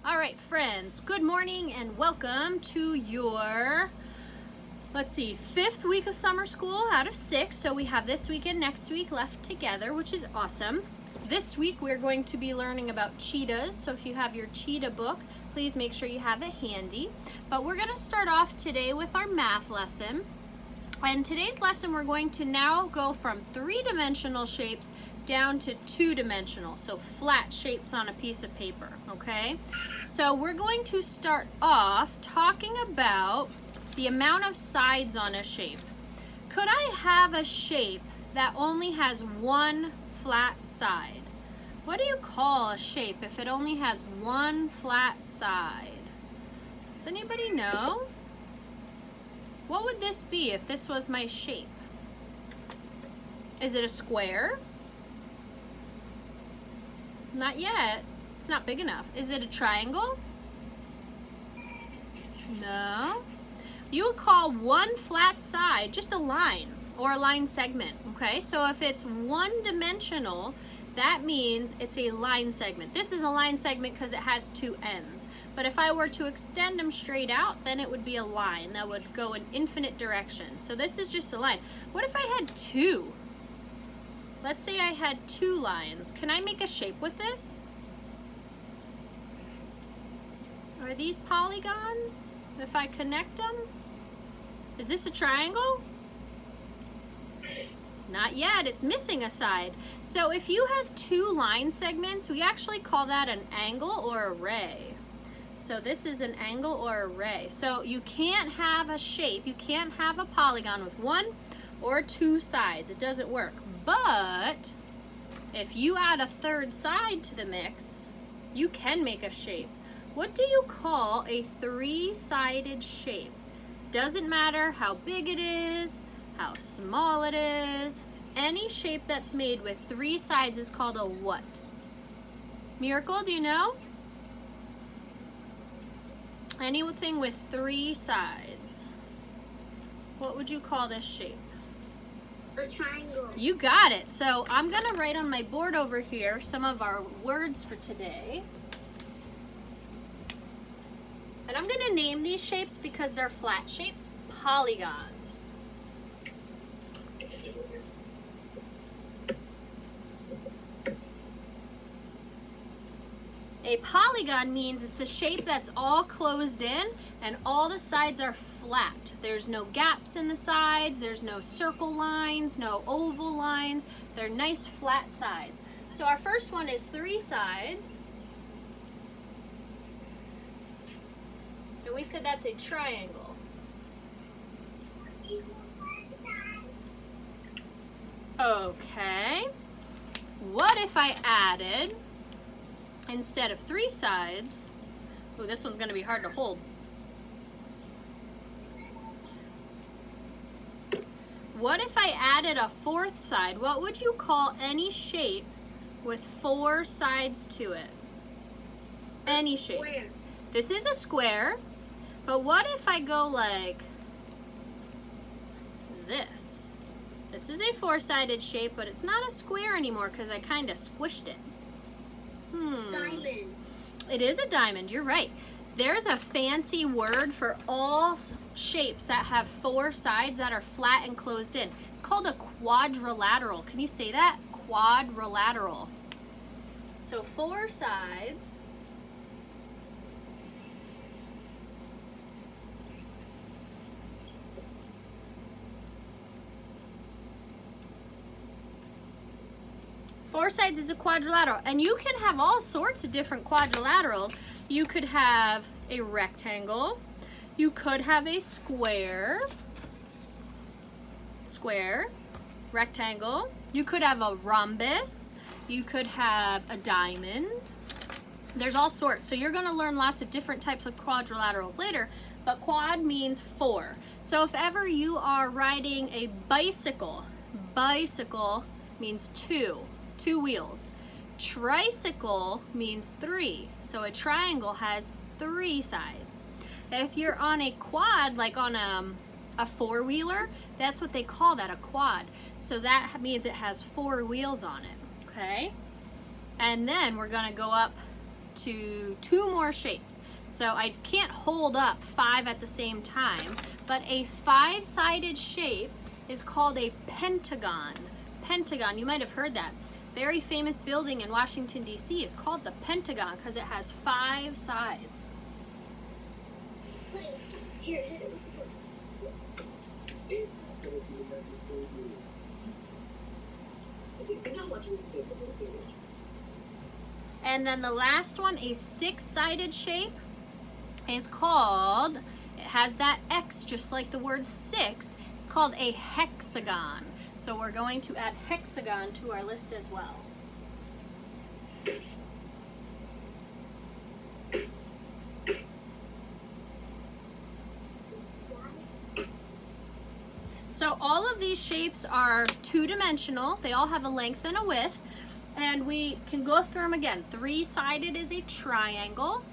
All right, friends, good morning and welcome to your, fifth week of summer school out of 6. So we have this week and next week left together, which is awesome. This week we're going to be learning about cheetahs. So if you have your cheetah book, please make sure you have it handy. But we're going to start off today with our math lesson. And today's lesson, we're going to now go from 3-dimensional shapes down to 2-dimensional, so flat shapes on a piece of paper, okay? So we're going to start off talking about the amount of sides on a shape. Could I have a shape that only has one flat side? What do you call a shape if it only has one flat side? Does anybody know? What would this be if this was my shape? Is it a square? Not yet. It's not big enough. Is it a triangle? No. You would call one flat side just a line or a line segment, okay? So if it's one-dimensional, that means it's a line segment. This is a line segment because it has two ends. But if I were to extend them straight out, then it would be a line that would go in infinite directions. So this is just a line. What if I had two? Let's say I had 2 lines. Can I make a shape with this? Are these polygons? If I connect them? Is this a triangle? Not yet, it's missing a side. So if you have 2 line segments, we actually call that an angle or a ray. So this is an angle or a ray. So you can't have a shape, you can't have a polygon with 1 or 2 sides. It doesn't work. But if you add a third side to the mix, you can make a shape. What do you call a 3-sided shape? Doesn't matter how big it is, how small it is. Any shape that's made with 3 sides is called a what? Miracle, do you know? Anything with 3 sides. What would you call this shape? A triangle. You got it. So I'm going to write on my board over here some of our words for today. And I'm going to name these shapes because they're flat shapes, polygons. A polygon means it's a shape that's all closed in and all the sides are flat. There's no gaps in the sides, there's no circle lines, no oval lines. They're nice flat sides. So our first one is 3 sides. And we said that's a triangle. Okay. What if I added, instead of 3 sides, oh, this one's going to be hard to hold. What if I added a 4th side? What would you call any shape with 4 sides to it? Any shape. This is a square, but what if I go like this? This is a 4-sided shape, but it's not a square anymore because I kind of squished it. Diamond. It is a diamond, you're right. There's a fancy word for all shapes that have 4 sides that are flat and closed in. It's called a quadrilateral. Can you say that? Quadrilateral. So 4 sides. Four sides is a quadrilateral, and you can have all sorts of different quadrilaterals. You could have a rectangle, you could have a square, rectangle, you could have a rhombus, you could have a diamond. There's all sorts, so you're going to learn lots of different types of quadrilaterals later, but quad means 4. So if ever you are riding a bicycle, bicycle means 2 wheels. Tricycle means 3. So a triangle has 3 sides. If you're on a quad, like on a 4-wheeler, that's what they call that, a quad. So that means it has 4 wheels on it, okay? And then we're gonna go up to 2 more shapes. So I can't hold up 5 at the same time, but a 5-sided shape is called a pentagon. Pentagon, you might have heard that. Very famous building in Washington, D.C. is called the Pentagon because it has 5 sides. Here. And then the last one, a 6-sided shape, is called, it has that X just like the word 6, it's called a hexagon. So we're going to add hexagon to our list as well. So all of these shapes are 2-dimensional. They all have a length and a width. And we can go through them again. 3-sided is a triangle.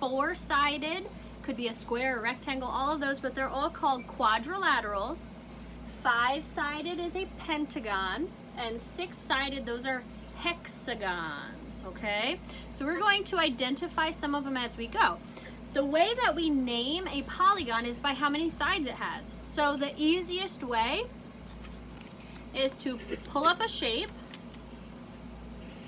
4-sided could be a square, a rectangle, all of those, but they're all called quadrilaterals. 5-sided is a pentagon. And 6-sided, those are hexagons, okay? So we're going to identify some of them as we go. The way that we name a polygon is by how many sides it has. So the easiest way is to pull up a shape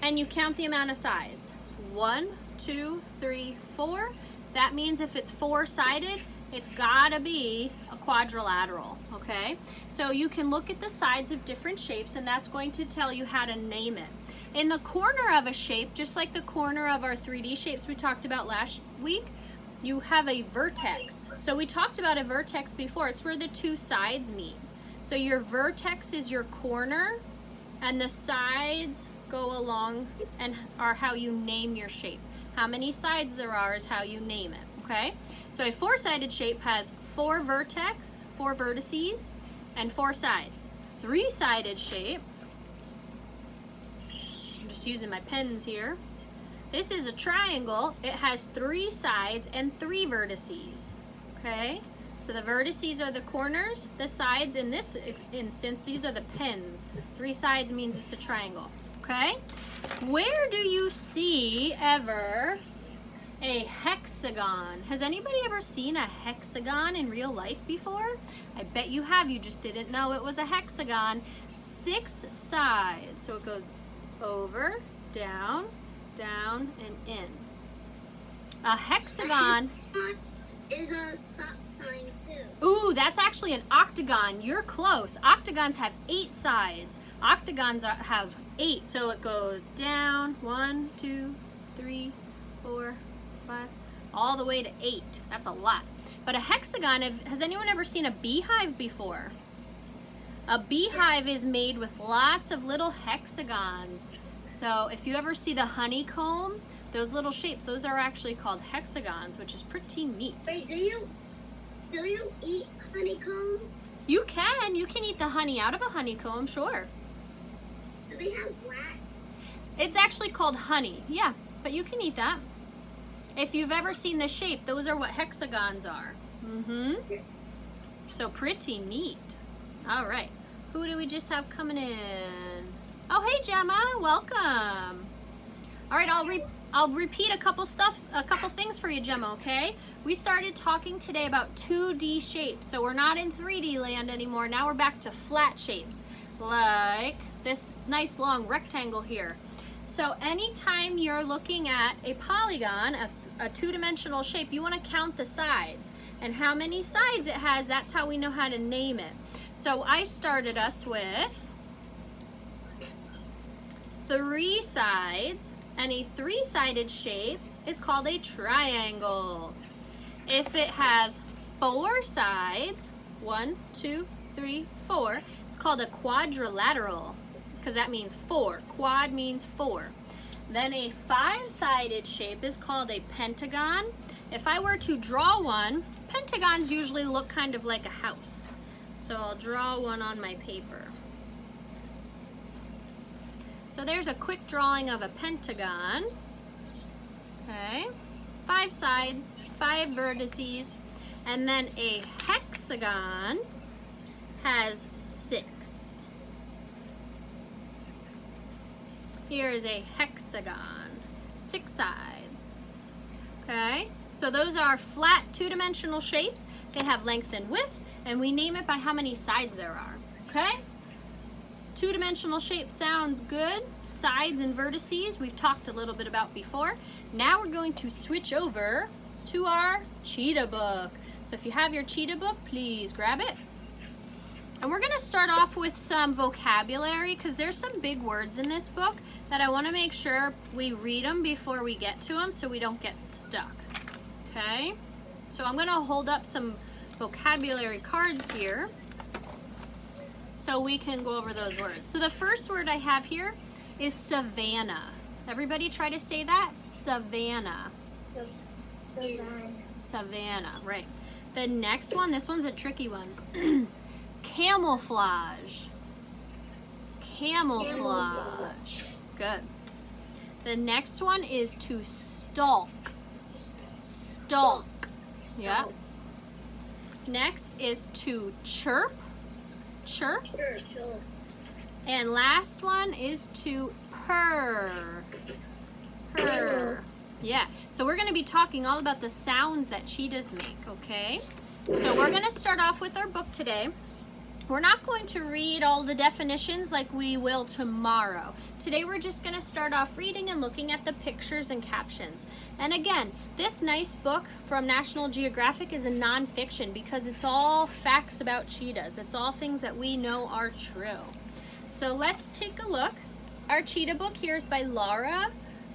and you count the amount of sides. 1, 2, 3, 4. That means if it's 4-sided, it's gotta be a quadrilateral, okay? So you can look at the sides of different shapes and that's going to tell you how to name it. In the corner of a shape, just like the corner of our 3D shapes we talked about last week, you have a vertex. So we talked about a vertex before. It's where the 2 sides meet. So your vertex is your corner and the sides go along and are how you name your shape. How many sides there are is how you name it, okay? So a 4-sided shape has 4 vertex, 4 vertices, and 4 sides. 3-sided shape, I'm just using my pens here. This is a triangle. It has 3 sides and 3 vertices, okay? So the vertices are the corners. The sides in this instance, these are the pins. 3 sides means it's a triangle, okay? Where do you see ever a hexagon? Has anybody ever seen a hexagon in real life before? I bet you have. You just didn't know it was a hexagon. 6 sides. So it goes over, down, down, and in. A hexagon Is a stop sign too. Ooh, that's actually an octagon. You're close. Octagons have 8 sides. Octagons have 8, so it goes down 1, 2, 3, 4, 5, all the way to 8. That's a lot. But a hexagon, has anyone ever seen a beehive before? A beehive is made with lots of little hexagons. So if you ever see the honeycomb, those little shapes, those are actually called hexagons, which is pretty neat. Wait, do you eat honeycombs? You can eat the honey out of a honeycomb, sure. Do they have wax? It's actually called honey, yeah, but you can eat that. If you've ever seen the shape, those are what hexagons are. So pretty neat. All right, who do we just have coming in? Oh, hey Gemma, welcome. All right, I'll repeat a couple things for you, Gemma, okay? We started talking today about 2D shapes, so we're not in 3D land anymore. Now we're back to flat shapes, like this nice long rectangle here. So anytime you're looking at a polygon, a 2-dimensional shape, you want to count the sides. And how many sides it has, that's how we know how to name it. So I started us with 3 sides, and a 3-sided shape is called a triangle. If it has 4 sides, 1, 2, 3, 4, it's called a quadrilateral, because that means 4. Quad means 4. Then a 5-sided shape is called a pentagon. If I were to draw one, pentagons usually look kind of like a house. So I'll draw one on my paper. So there's a quick drawing of a pentagon. Okay, 5 sides, 5 vertices, and then a hexagon has 6. Here is a hexagon, 6 sides. Okay, so those are flat two-dimensional shapes. They have length and width, and we name it by how many sides there are. Okay, two-dimensional shape sounds good. Sides and vertices we've talked a little bit about before. Now we're going to switch over to our cheetah book. So if you have your cheetah book, please grab it. And we're going to start off with some vocabulary because there's some big words in this book that I want to make sure we read them before we get to them so we don't get stuck. Okay? So I'm going to hold up some vocabulary cards here so we can go over those words. So the first word I have here is savannah. Everybody try to say that. Savannah. Savannah, right. The next one, this one's a tricky one. Camouflage. Camouflage. Good. The next one is to stalk. Stalk. Yeah. Next is to chirp. Chirp. And last one is to purr. Purr. Yeah, so we're going to be talking all about the sounds that cheetahs make, okay? So we're going to start off with our book today. We're not going to read all the definitions like we will tomorrow. Today we're just going to start off reading and looking at the pictures and captions. And again, this nice book from National Geographic is a nonfiction because it's all facts about cheetahs. It's all things that we know are true. So let's take a look. Our cheetah book here is by Laura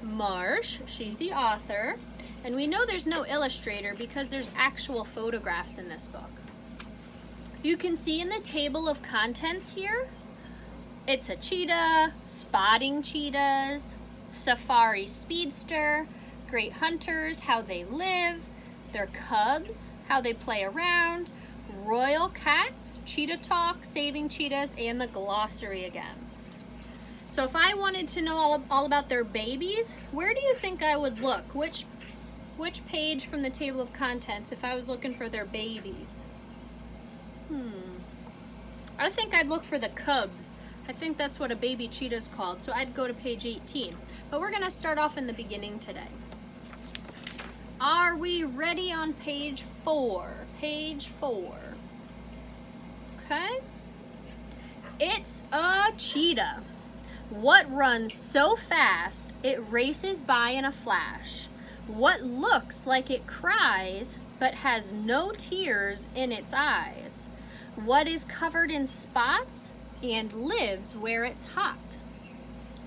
Marsh. She's the author. And we know there's no illustrator because there's actual photographs in this book. You can see in the table of contents here, it's a cheetah, spotting cheetahs, safari speedster, great hunters, how they live, their cubs, how they play around, royal cats, cheetah talk, saving cheetahs, and the glossary again. So if I wanted to know all about their babies, where do you think I would look? Which page from the table of contents if I was looking for their babies? I think I'd look for the cubs. I think that's what a baby cheetah is called, so I'd go to page 18. But we're going to start off in the beginning today. Are we ready on page 4? Page 4. Okay. It's a cheetah. What runs so fast it races by in a flash? What looks like it cries but has no tears in its eyes? What is covered in spots and lives where it's hot?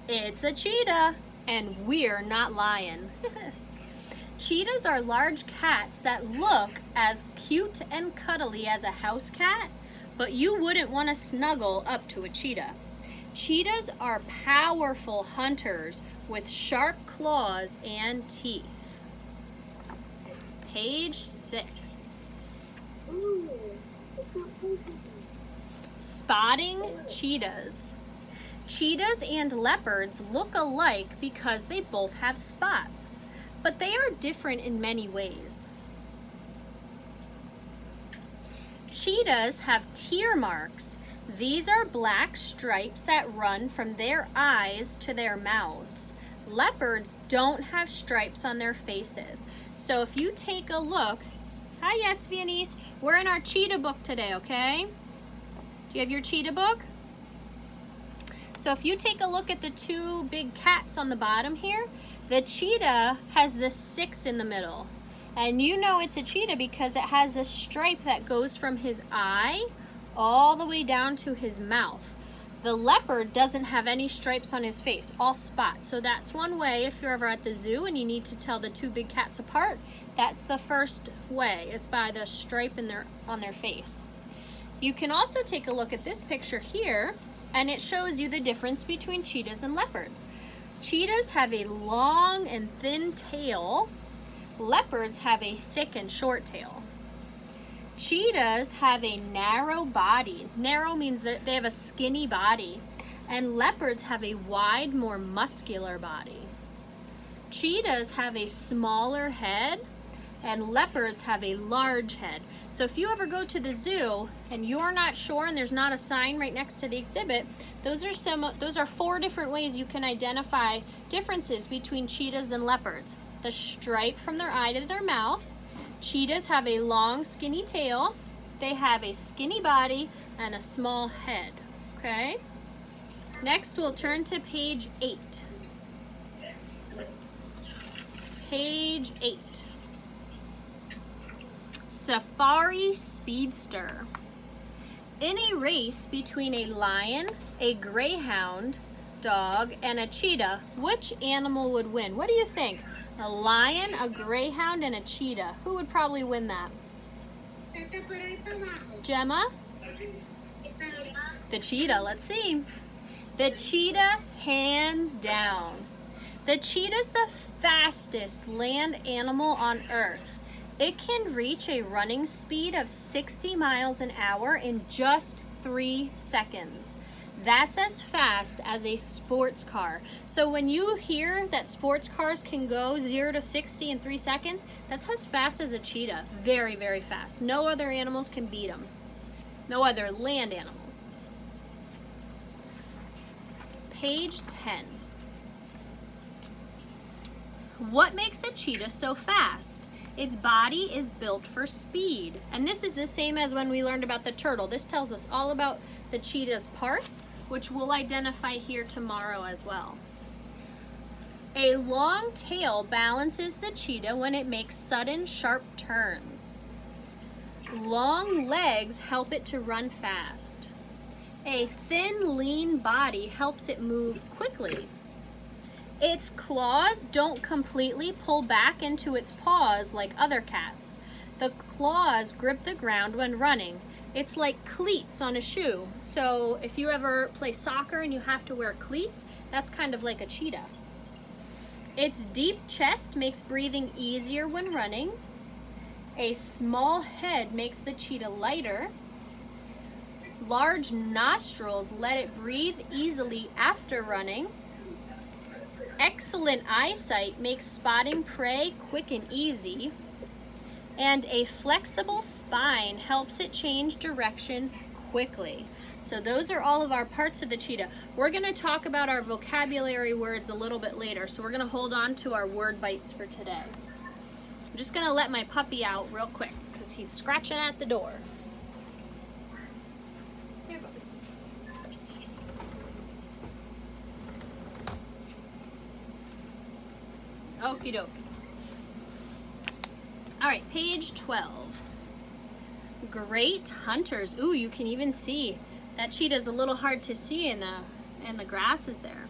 It's a cheetah, and we're not lying. Cheetahs are large cats that look as cute and cuddly as a house cat, but you wouldn't want to snuggle up to a cheetah. Cheetahs are powerful hunters with sharp claws and teeth. Page 6. Ooh, it's not poopy. Spotting cheetahs. Cheetahs and leopards look alike because they both have spots, but they are different in many ways. Cheetahs have tear marks. These are black stripes that run from their eyes to their mouths. Leopards don't have stripes on their faces. So if you take a look, hi, yes, Viennese, we're in our cheetah book today, okay? Do you have your cheetah book? So if you take a look at the two big cats on the bottom here, the cheetah has this 6 in the middle. And you know it's a cheetah because it has a stripe that goes from his eye all the way down to his mouth. The leopard doesn't have any stripes on his face, all spots. So that's one way if you're ever at the zoo and you need to tell the two big cats apart. That's the first way. It's by the stripe on their face. You can also take a look at this picture here, and it shows you the difference between cheetahs and leopards. Cheetahs have a long and thin tail. Leopards have a thick and short tail. Cheetahs have a narrow body. Narrow means that they have a skinny body. And leopards have a wide, more muscular body. Cheetahs have a smaller head, and leopards have a large head. So if you ever go to the zoo and you're not sure and there's not a sign right next to the exhibit, those are 4 different ways you can identify differences between cheetahs and leopards. the stripe from their eye to their mouth. Cheetahs have a long, skinny tail. They have a skinny body and a small head, okay? Next, we'll turn to page 8. Page 8. Safari Speedster. In a race between a lion, a greyhound dog, and a cheetah, which animal would win? What do you think? A lion, a greyhound, and a cheetah. Who would probably win that? Gemma? The cheetah. Let's see. The cheetah, hands down. The cheetah's the fastest land animal on Earth. It can reach a running speed of 60 miles an hour in just 3 seconds. That's as fast as a sports car. So when you hear that sports cars can go 0 to 60 in 3 seconds, that's as fast as a cheetah. Very, very fast. No other animals can beat them. No other land animals. Page 10. What makes a cheetah so fast? Its body is built for speed. And this is the same as when we learned about the turtle. This tells us all about the cheetah's parts, which we'll identify here tomorrow as well. A long tail balances the cheetah when it makes sudden, sharp turns. Long legs help it to run fast. A thin, lean body helps it move quickly. Its claws don't completely pull back into its paws like other cats. The claws grip the ground when running. It's like cleats on a shoe. So if you ever play soccer and you have to wear cleats, that's kind of like a cheetah. Its deep chest makes breathing easier when running. A small head makes the cheetah lighter. Large nostrils let it breathe easily after running. Excellent eyesight makes spotting prey quick and easy. And a flexible spine helps it change direction quickly. So those are all of our parts of the cheetah. We're going to talk about our vocabulary words a little bit later, so we're going to hold on to our word bites for today. I'm just going to let my puppy out real quick because he's scratching at the door. Here, puppy. Okie dokie. All right, page 12. Great hunters. Ooh, you can even see that cheetah's a little hard to see in the grasses there.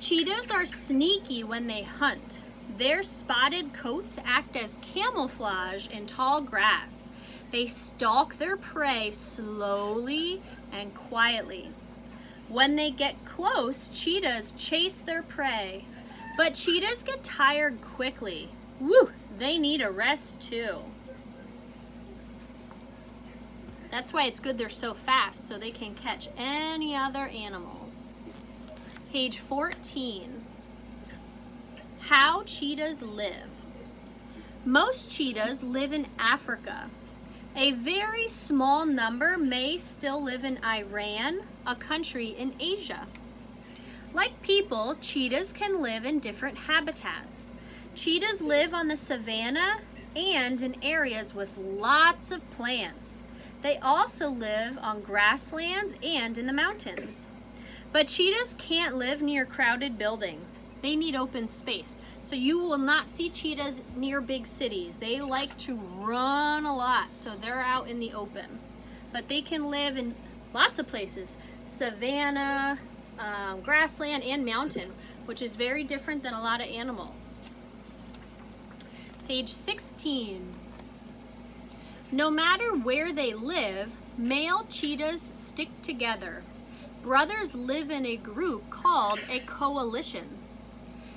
Cheetahs are sneaky when they hunt. Their spotted coats act as camouflage in tall grass. They stalk their prey slowly and quietly. When they get close, cheetahs chase their prey. But cheetahs get tired quickly. Woo! They need a rest too. That's why it's good they're so fast, so they can catch any other animals. Page 14. How cheetahs live. Most cheetahs live in Africa. A very small number may still live in Iran, a country in Asia. Like people, cheetahs can live in different habitats. Cheetahs live on the savanna and in areas with lots of plants. They also live on grasslands and in the mountains. But cheetahs can't live near crowded buildings. They need open space. So you will not see cheetahs near big cities. They like to run a lot, so they're out in the open. But they can live in lots of places. Savanna, grassland, and mountain, which is very different than a lot of animals. Page 16. No matter where they live, male cheetahs stick together. Brothers live in a group called a coalition.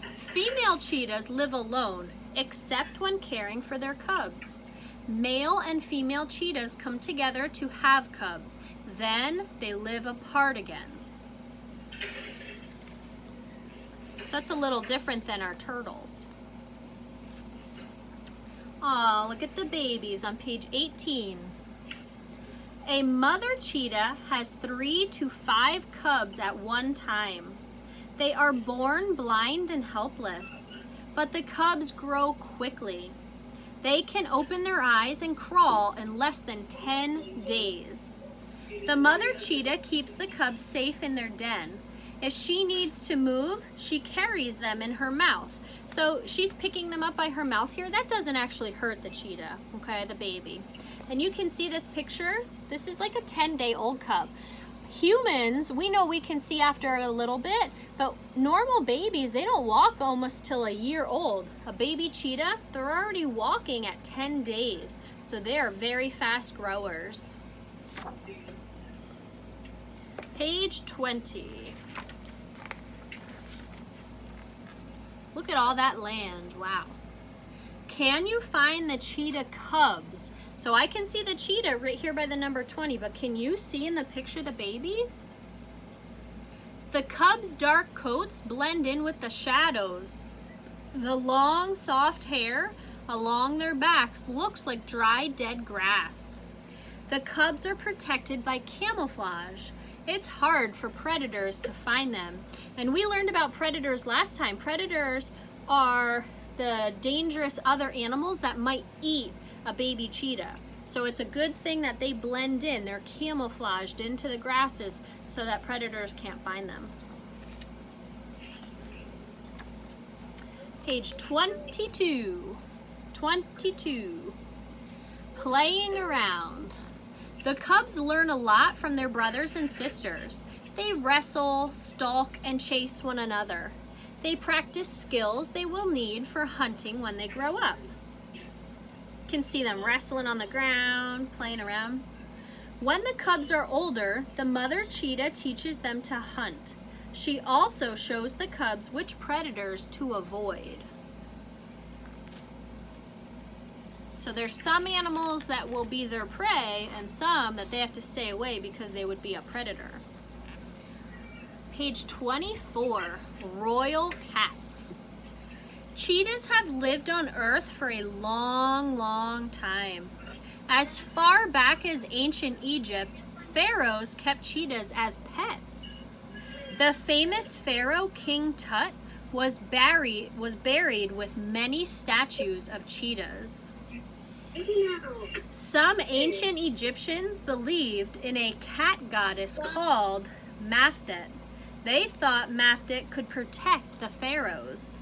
Female cheetahs live alone, except when caring for their cubs. Male and female cheetahs come together to have cubs. Then they live apart again. That's a little different than our turtles. Aw, look at the babies on page 18. A mother cheetah has 3 to 5 cubs at one time. They are born blind and helpless, but the cubs grow quickly. They can open their eyes and crawl in less than 10 days. The mother cheetah keeps the cubs safe in their den. If she needs to move, she carries them in her mouth. So she's picking them up by her mouth here. That doesn't actually hurt the cheetah, okay, the baby. And you can see this picture. This is like a 10-day-old cub. Humans, we know we can see after a little bit, but normal babies, they don't walk almost till a year old. A baby cheetah, they're already walking at 10 days. So they are very fast growers. Page 20. Look at all that land, wow. Can you find the cheetah cubs? So I can see the cheetah right here by the number 20, but can you see in the picture the babies? The cubs' dark coats blend in with the shadows. The long, soft hair along their backs looks like dry, dead grass. The cubs are protected by camouflage. It's hard for predators to find them. And we learned about predators last time. Predators are the dangerous other animals that might eat a baby cheetah. So it's a good thing that they blend in. They're camouflaged into the grasses so that predators can't find them. Page 22. 22. Playing around. The cubs learn a lot from their brothers and sisters. They wrestle, stalk, and chase one another. They practice skills they will need for hunting when they grow up. You can see them wrestling on the ground, playing around. When the cubs are older, the mother cheetah teaches them to hunt. She also shows the cubs which predators to avoid. So there's some animals that will be their prey and some that they have to stay away because they would be a predator. Page 24, royal cats. Cheetahs have lived on Earth for a long, long time. As far back as ancient Egypt, pharaohs kept cheetahs as pets. The famous pharaoh King Tut was buried with many statues of cheetahs. Some ancient Egyptians believed in a cat goddess called Mafdet. They thought Mafdet could protect the pharaohs.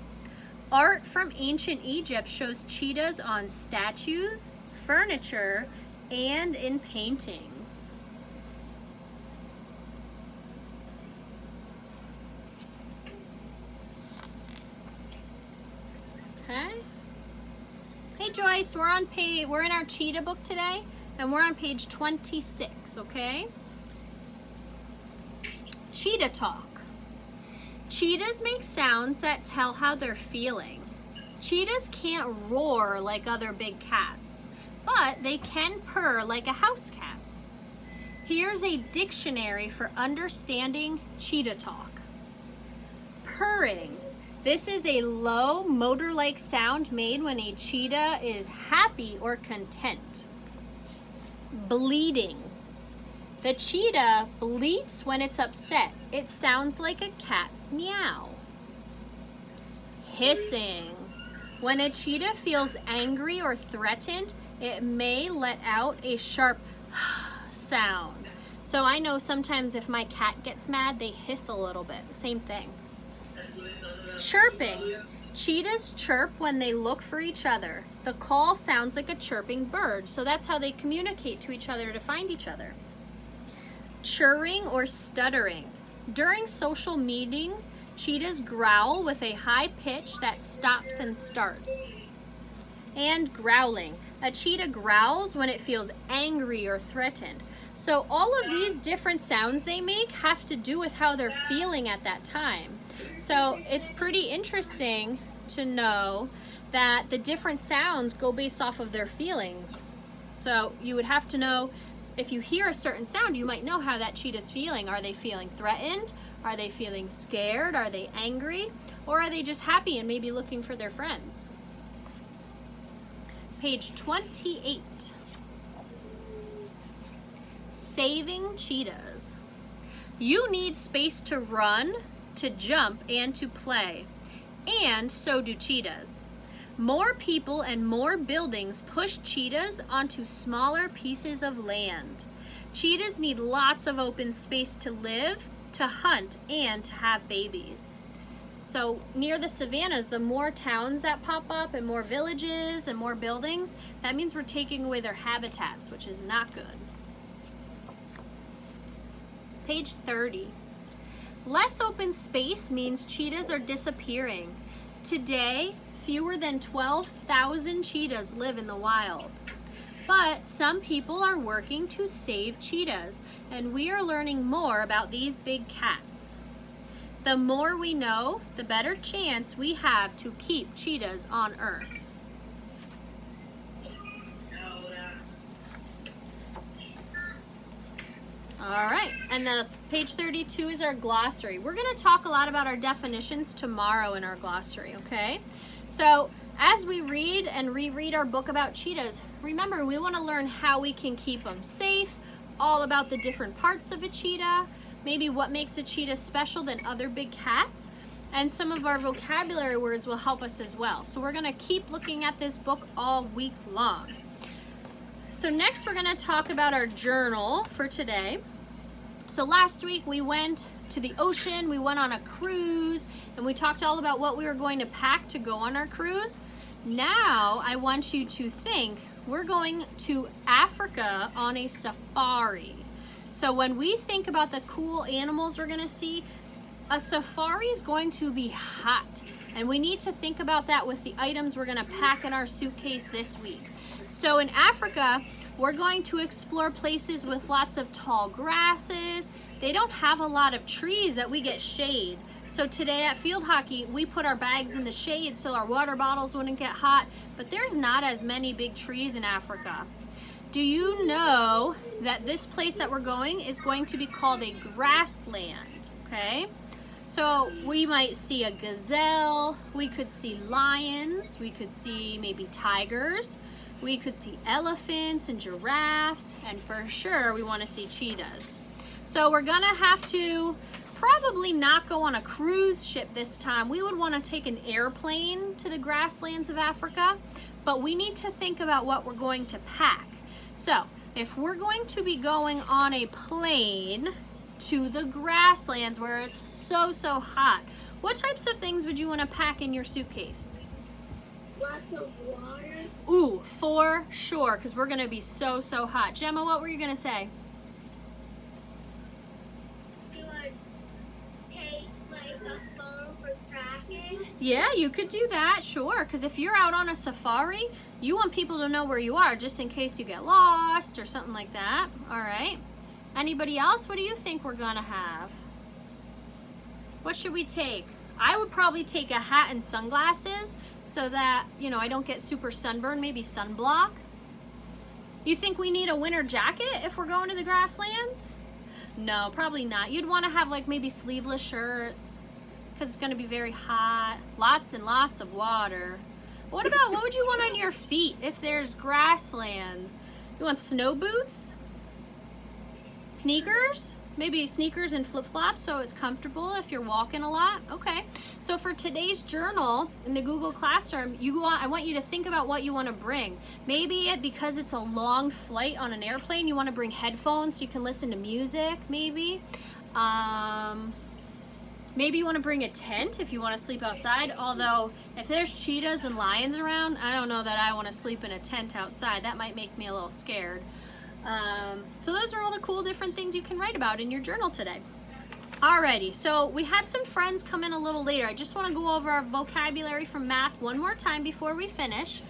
Art from ancient Egypt shows cheetahs on statues, furniture, and in paintings. Okay. Hey Joyce, we're in our cheetah book today, and we're on page 26, okay? Cheetah talk. Cheetahs make sounds that tell how they're feeling. Cheetahs can't roar like other big cats, but they can purr like a house cat. Here's a dictionary for understanding cheetah talk. Purring. This is a low motor-like sound made when a cheetah is happy or content. Bleating. The cheetah bleats when it's upset. It sounds like a cat's meow. Hissing. When a cheetah feels angry or threatened, it may let out a sharp sound. So I know sometimes if my cat gets mad, they hiss a little bit. Same thing. Chirping. Cheetahs chirp when they look for each other. The call sounds like a chirping bird, so that's how they communicate to each other to find each other. Churring or stuttering. During social meetings, cheetahs growl with a high pitch that stops and starts. And growling. A cheetah growls when it feels angry or threatened. So all of these different sounds they make have to do with how they're feeling at that time. So it's pretty interesting to know that the different sounds go based off of their feelings. So you would have to know, if you hear a certain sound, you might know how that cheetah's feeling. Are they feeling threatened? Are they feeling scared? Are they angry? Or are they just happy and maybe looking for their friends? Page 28. Saving cheetahs. You need space to run, to jump, and to play. and so do cheetahs. More people and more buildings push cheetahs onto smaller pieces of land. Cheetahs need lots of open space to live, to hunt, and to have babies. So near the savannas, the more towns that pop up and more villages and more buildings, that means we're taking away their habitats, which is not good. Page 30. Less open space means cheetahs are disappearing. Today, fewer than 12,000 cheetahs live in the wild. But some people are working to save cheetahs, and we are learning more about these big cats. The more we know, the better chance we have to keep cheetahs on Earth. All right, and then page 32 is our glossary. We're going to talk a lot about our definitions tomorrow in our glossary, okay? So as we read and reread our book about cheetahs, remember we want to learn how we can keep them safe, all about the different parts of a cheetah, maybe what makes a cheetah special than other big cats, and some of our vocabulary words will help us as well. So we're going to keep looking at this book all week long. So next we're going to talk about our journal for today. So last week we went to the ocean, we went on a cruise, and we talked all about what we were going to pack to go on our cruise. Now I want you to think we're going to Africa on a safari. So when we think about the cool animals we're going to see, a safari is going to be hot. And we need to think about that with the items we're going to pack in our suitcase this week. So in Africa, we're going to explore places with lots of tall grasses. They don't have a lot of trees that we get shade. So today at field hockey, we put our bags in the shade so our water bottles wouldn't get hot, but there's not as many big trees in Africa. Do you know that this place that we're going is going to be called a grassland, okay? So we might see a gazelle, we could see lions, we could see maybe tigers, we could see elephants and giraffes, and for sure we want to see cheetahs. So we're gonna have to probably not go on a cruise ship this time. We would want to take an airplane to the grasslands of Africa, but we need to think about what we're going to pack. So if we're going to be going on a plane to the grasslands where it's so hot, what types of things would you want to pack in your suitcase? Lots of water. Ooh, for sure, because we're going to be so hot. Gemma, what were you going to say? You would take like a phone for tracking. Yeah, you could do that, sure, because if you're out on a safari, you want people to know where you are just in case you get lost or something like that. All right. Anybody else? What do you think we're gonna have? What should we take? I would probably take a hat and sunglasses so that, you know, I don't get super sunburned, maybe sunblock. You think we need a winter jacket if we're going to the grasslands? No, probably not. You'd want to have like maybe sleeveless shirts because it's going to be very hot. Lots and lots of water. What would you want on your feet if there's grasslands? You want snow boots? Sneakers? Maybe sneakers and flip-flops so it's comfortable if you're walking a lot. Okay. So for today's journal in the Google Classroom, I want you to think about what you want to bring. Maybe because it's a long flight on an airplane, you want to bring headphones so you can listen to music, maybe. Maybe you want to bring a tent if you want to sleep outside. Although if there's cheetahs and lions around, I don't know that I want to sleep in a tent outside. That might make me a little scared. So those are all the cool different things you can write about in your journal today. Alrighty, so we had some friends come in a little later. I just want to go over our vocabulary from math one more time before we finish.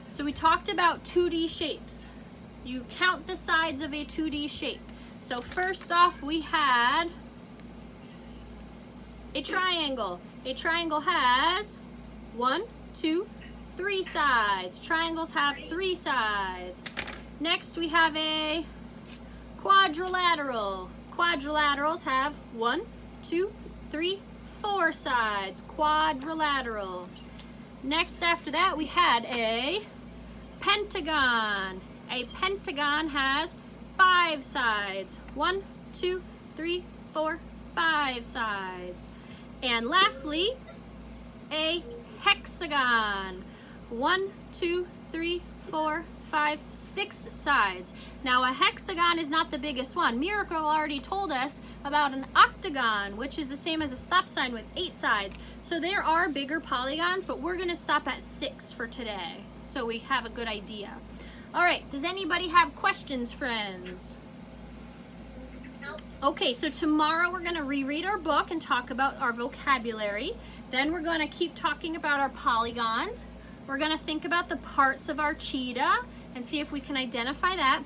So we talked about 2D shapes. You count the sides of a 2D shape. So first off, we had a triangle. A triangle has 1, 2, 3 sides. Triangles have 3 sides. Next, we have a quadrilateral. Quadrilaterals have 1, 2, 3, 4 sides. Quadrilateral. Next, after that, we had a pentagon. A pentagon has 5 sides. 1, 2, 3, 4, 5 sides. And lastly, a hexagon. 1, 2, 3, 4, 5, 6 sides. Now a hexagon is not the biggest one. Miracle already told us about an octagon, which is the same as a stop sign with 8 sides. So there are bigger polygons, but we're gonna stop at 6 for today, so we have a good idea. All right, does anybody have questions, friends? Nope. Okay, so tomorrow we're gonna reread our book and talk about our vocabulary. Then we're gonna keep talking about our polygons. We're gonna think about the parts of our cheetah and see if we can identify that.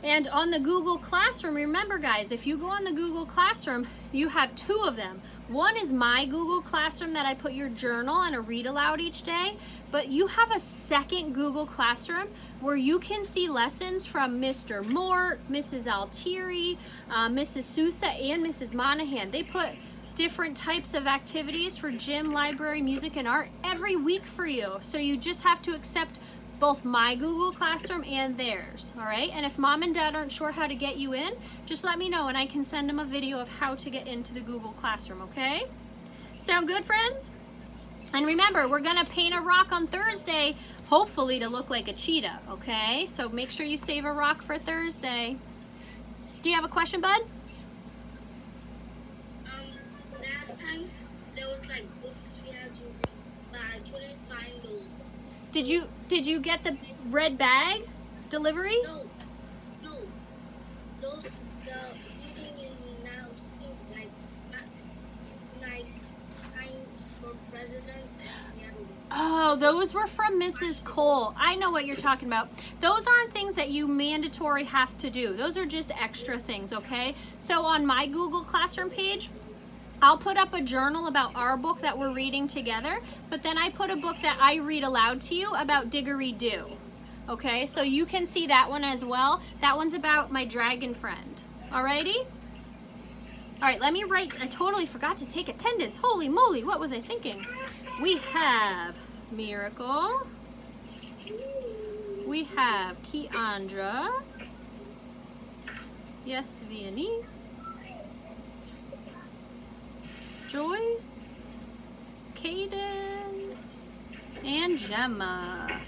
And on the Google Classroom, remember guys, if you go on the Google Classroom, you have 2 of them. One is my Google Classroom that I put your journal and a read aloud each day, but you have a second Google Classroom where you can see lessons from Mr. Mort, Mrs. Altieri, Mrs. Sousa, and Mrs. Monahan. They put different types of activities for gym, library, music, and art every week for you. So you just have to accept both my Google Classroom and theirs, all right? And if mom and dad aren't sure how to get you in, just let me know and I can send them a video of how to get into the Google Classroom, okay? Sound good, friends? And remember, we're gonna paint a rock on Thursday, hopefully to look like a cheetah, okay? So make sure you save a rock for Thursday. Do you have a question, bud? Last time there was like books we had to read, but I couldn't find those books. Did you get the red bag delivery? No. Those the reading and now things like kind for presidents and the other one. Oh, those were from Mrs. Cole. I know what you're talking about. Those aren't things that you mandatory have to do. Those are just extra things, okay? So on my Google Classroom page, I'll put up a journal about our book that we're reading together, but then I put a book that I read aloud to you about Diggery-Doo. Okay, so you can see that one as well. That one's about my dragon friend. Alrighty? All right, let me write. I totally forgot to take attendance. Holy moly, what was I thinking? We have Miracle. We have Keandra. Yes, Viennese. Joyce, Kaden, and Gemma.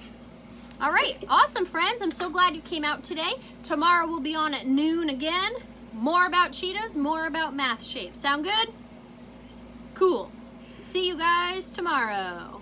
All right, awesome friends. I'm so glad you came out today. Tomorrow we'll be on at noon again. More about cheetahs, more about math shapes. Sound good? Cool. See you guys tomorrow.